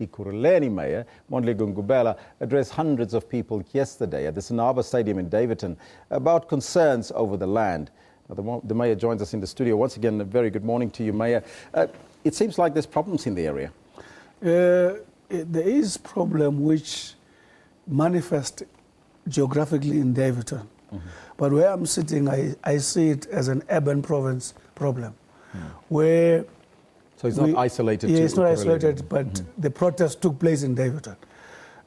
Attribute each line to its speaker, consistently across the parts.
Speaker 1: Ekurhuleni Mayor Mondli Gungubele addressed hundreds of people yesterday at the Sinaba Stadium in Daveyton about concerns over the land. Now, the Mayor joins us in the studio. Once again, a very good morning to you, Mayor. It seems like there's problems in the area.
Speaker 2: There is problem which manifest geographically in Daveyton. But where I'm sitting, I see it as an urban province problem. Where
Speaker 1: so it's not isolated?
Speaker 2: Yeah, it's not isolated, but the protest took place in Daveyton.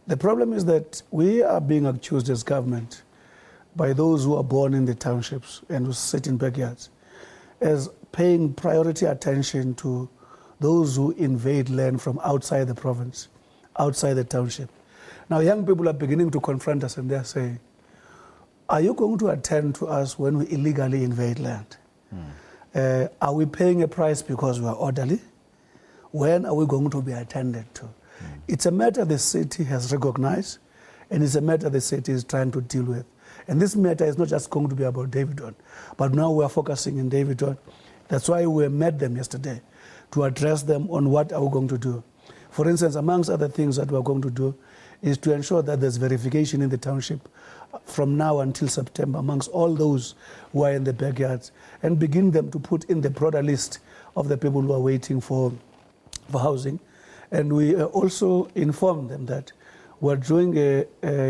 Speaker 2: The problem is that we are being accused as government by those who are born in the townships and who sit in backyards as paying priority attention to those who invade land from outside the province, outside the township. Now young people are beginning to confront us and they're saying, are you going to attend to us when we illegally invade land? Are we paying a price because we are orderly? When are we going to be attended to? It's a matter the city has recognized, and it's a matter the city is trying to deal with. And this matter is not just going to be about Daveyton, but now we are focusing in Daveyton. That's why we met them yesterday, to address them on what are we going to do. For instance, amongst other things that we are going to do is to ensure that there's verification in the township from now until September amongst all those who are in the backyards, and begin them to put in the broader list of the people who are waiting for housing. And we also inform them that we're doing an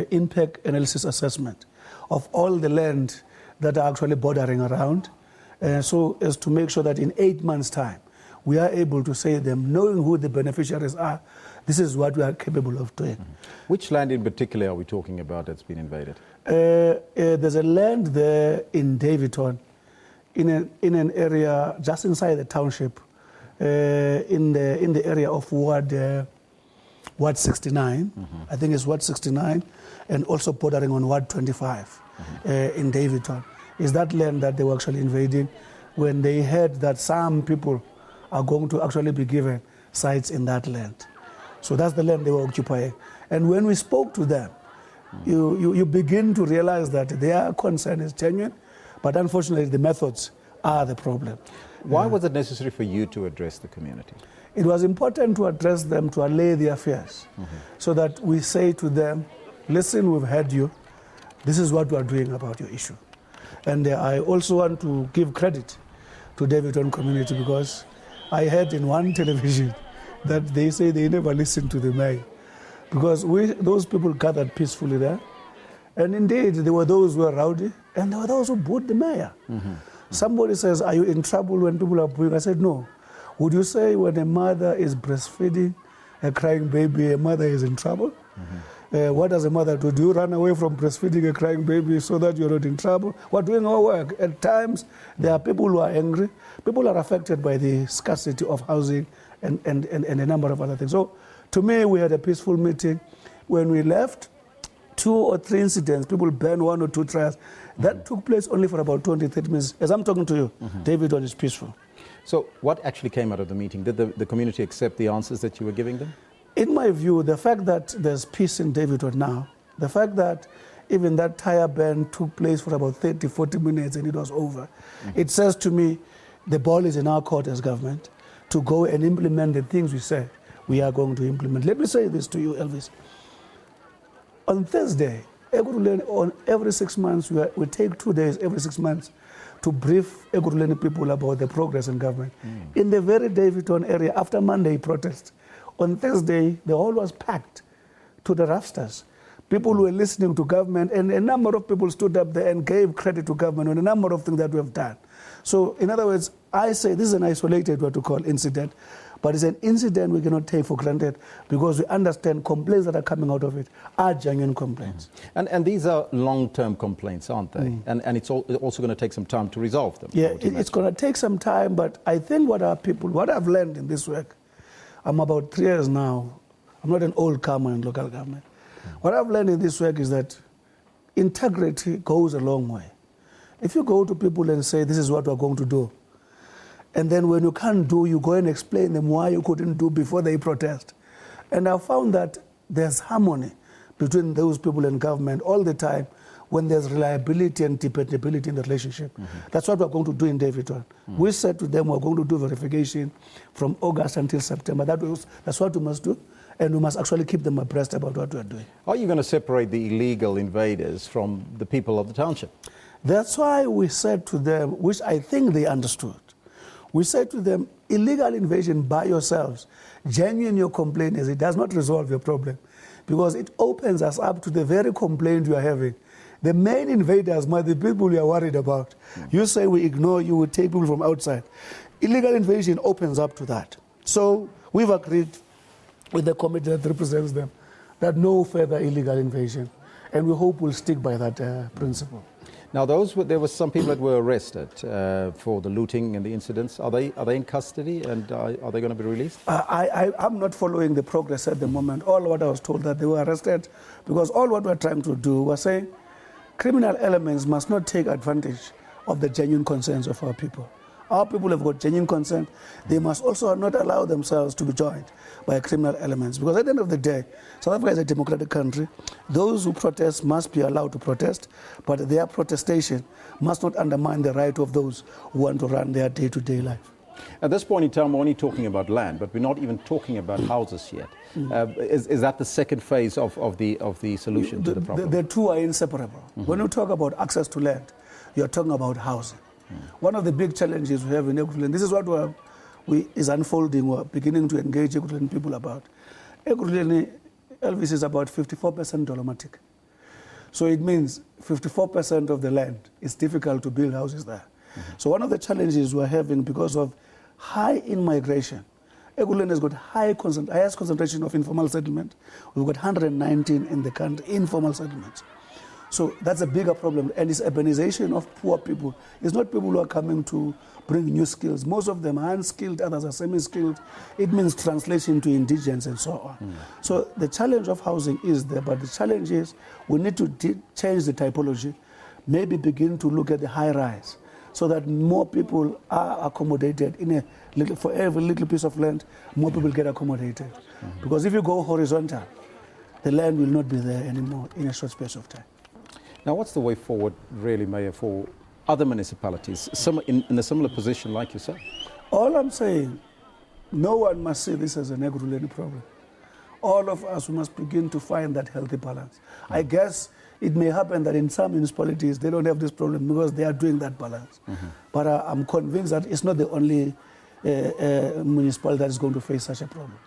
Speaker 2: impact analysis assessment of all the land that are actually bordering around, so as to make sure that in 8 months' time, we are able to say to them, knowing who the beneficiaries are, this is what we are capable of doing.
Speaker 1: Which land in particular are we talking about that's been invaded?
Speaker 2: There's a land there in Daveyton, in an area just inside the township, in the area of Ward 69. I think it's Ward 69, and also bordering on Ward 25 in Daveyton. Is that land that they were actually invading when they heard that some people are going to actually be given sites in that land. So that's the land they were occupying. And when we spoke to them, you begin to realize that their concern is genuine, but unfortunately the methods are the problem.
Speaker 1: Why was it necessary for you to address the community?
Speaker 2: It was important to address them, to allay their fears, so that we say to them, listen, we've heard you. This is what we are doing about your issue. And I also want to give credit to Daveyton community, because I heard in one television that they say they never listened to the mayor, because those people gathered peacefully there, and indeed there were those who were rowdy, and there were those who booed the mayor. Somebody says, are you in trouble when people are booing? I said, no. Would you say when a mother is breastfeeding a crying baby, a mother is in trouble? What does a mother do? Do you run away from breastfeeding a crying baby so that you're not in trouble? We're doing our work. At times, there are people who are angry. People are affected by the scarcity of housing and a number of other things. So, to me, we had a peaceful meeting. When we left, 2 or 3 incidents, people burned 1 or 2 tyres. That took place only for about 20, 30 minutes. As I'm talking to you, Daveyton is peaceful.
Speaker 1: So what actually came out of the meeting? Did the community accept the answers that you were giving them?
Speaker 2: In my view, the fact that there's peace in Daveyton now, the fact that even that tyre burn took place for about 30, 40 minutes and it was over, it says to me the ball is in our court as government to go and implement the things we say we are going to implement. Let me say this to you, Elvis. On Thursday, Ekurhuleni, on every 6 months, we take 2 days every 6 months to brief Ekurhuleni people about the progress in government. In the very Daveyton area, after Monday protest, on Thursday, the hall was packed to the rafters. People were listening to government, and a number of people stood up there and gave credit to government on a number of things that we have done. So, in other words, I say this is an isolated, what to call, incident, but it's an incident we cannot take for granted, because we understand complaints that are coming out of it are genuine complaints.
Speaker 1: And these are long-term complaints, aren't they? And it's also going to take some time to resolve them.
Speaker 2: Yeah, it's going to take some time, but I think what I've learned in this work, I'm about 3 years now, I'm not an old comer in local government. What I've learned in this work is that integrity goes a long way. If you go to people and say, this is what we're going to do, and then when you can't do, you go and explain them why you couldn't do before they protest. And I found that there's harmony between those people and government all the time when there's reliability and dependability in the relationship. That's what we're going to do in Daveyton. We said to them we're going to do verification from August until September. That's what we must do, and we must actually keep them abreast about what we're doing.
Speaker 1: Are you going to separate the illegal invaders from the people of the township?
Speaker 2: That's why we said to them, which I think they understood, we said to them, illegal invasion by yourselves, genuine your complaint is, it does not resolve your problem, because it opens us up to the very complaint you are having. The main invaders are the people you are worried about. You say we ignore you, we take people from outside. Illegal invasion opens up to that. So we've agreed with the committee that represents them that no further illegal invasion, and we hope we'll stick by that principle.
Speaker 1: Now, there were some people that were arrested for the looting and the incidents. Are they in custody, and are they going to be released?
Speaker 2: I'm not following the progress at the moment. All what I was told that they were arrested, because all what we're trying to do, we're saying criminal elements must not take advantage of the genuine concerns of our people. Our people have got genuine concern. They must also not allow themselves to be joined by criminal elements. Because at the end of the day, South Africa is a democratic country. Those who protest must be allowed to protest, but their protestation must not undermine the right of those who want to run their day-to-day life.
Speaker 1: At this point in time, we're only talking about land, but we're not even talking about houses yet. Is that the second phase of the solution to the problem?
Speaker 2: The two are inseparable. When you talk about access to land, you're talking about housing. One of the big challenges we have in Ekurhuleni, this is what is unfolding, we're beginning to engage Ekurhuleni people about. Ekurhuleni, Elvis, is about 54% dolomatic. So it means 54% of the land is difficult to build houses there. So one of the challenges we're having because of high in-migration, Ekurhuleni has got highest concentration of informal settlement. We've got 119 in the country, informal settlements. So that's a bigger problem, and it's urbanization of poor people. It's not people who are coming to bring new skills. Most of them are unskilled, others are semi-skilled. It means translation to indigents and so on. So the challenge of housing is there, but the challenge is we need to change the typology, maybe begin to look at the high-rise, so that more people are accommodated for every little piece of land, more people get accommodated. Because if you go horizontal, the land will not be there anymore in a short space of time.
Speaker 1: Now, what's the way forward, really, Mayor, for other municipalities in a similar position like yourself?
Speaker 2: All I'm saying, no one must see this as an Ekurhuleni problem. All of us must begin to find that healthy balance. I guess it may happen that in some municipalities they don't have this problem because they are doing that balance. But I'm convinced that it's not the only municipality that is going to face such a problem.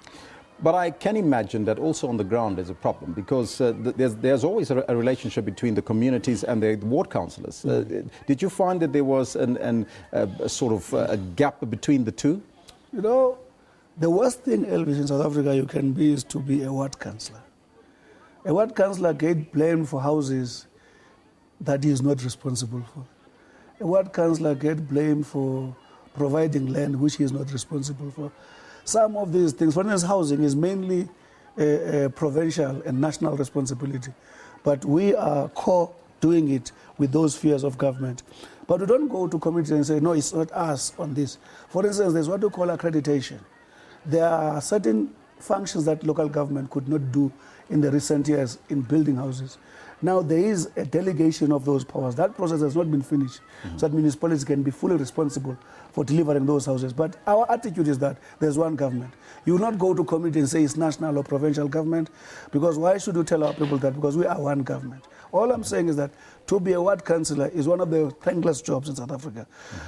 Speaker 1: But I can imagine that also on the ground there's a problem, because there's always a relationship between the communities and the ward councillors. Did you find that there was a sort of a gap between the two?
Speaker 2: You know, the worst thing, Elvis, in South Africa you can be is to be a ward councillor. A ward councillor gets blamed for houses that he is not responsible for. A ward councillor gets blamed for providing land which he is not responsible for. Some of these things, for instance, housing is mainly a provincial and national responsibility, but we are doing it with those spheres of government. But we don't go to committees and say, no, it's not us on this. For instance, there's what we call accreditation. There are certain functions that local government could not do in the recent years in building houses. Now there is a delegation of those powers. That process has not been finished, so that municipalities can be fully responsible for delivering those houses. But our attitude is that there's one government. You will not go to committee and say it's national or provincial government, because why should you tell our people that? Because we are one government. All I'm saying is that to be a ward councillor is one of the thankless jobs in South Africa.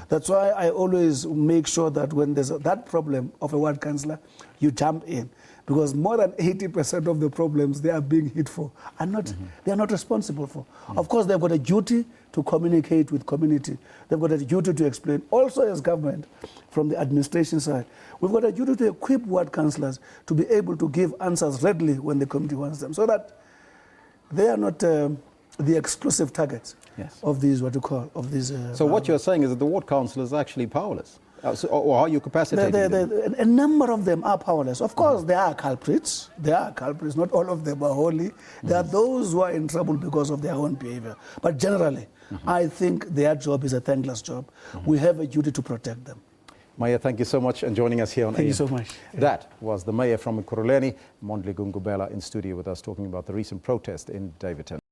Speaker 2: That's why I always make sure that when there's that problem of a ward councillor, you jump in. Because more than 80% of the problems they are being hit for are not, they are not responsible for. Of course, they've got a duty to communicate with community. They've got a duty to explain. Also, as government, from the administration side, we've got a duty to equip ward councillors to be able to give answers readily when the community wants them, so that they are not the exclusive targets of these, what you call, of these...
Speaker 1: So what you're saying is that the ward councillors are actually powerless? Or are you capacitating them?
Speaker 2: A number of them are powerless. Of course, there are culprits. There are culprits. Not all of them are holy. There are those who are in trouble because of their own behavior. But generally, I think their job is a thankless job. We have a duty to protect them.
Speaker 1: Mayor, thank you so much for joining us here on
Speaker 2: Thank you so much.
Speaker 1: That was the Mayor from Ekurhuleni, Mondli Gungubele, in studio with us talking about the recent protest in Daveyton.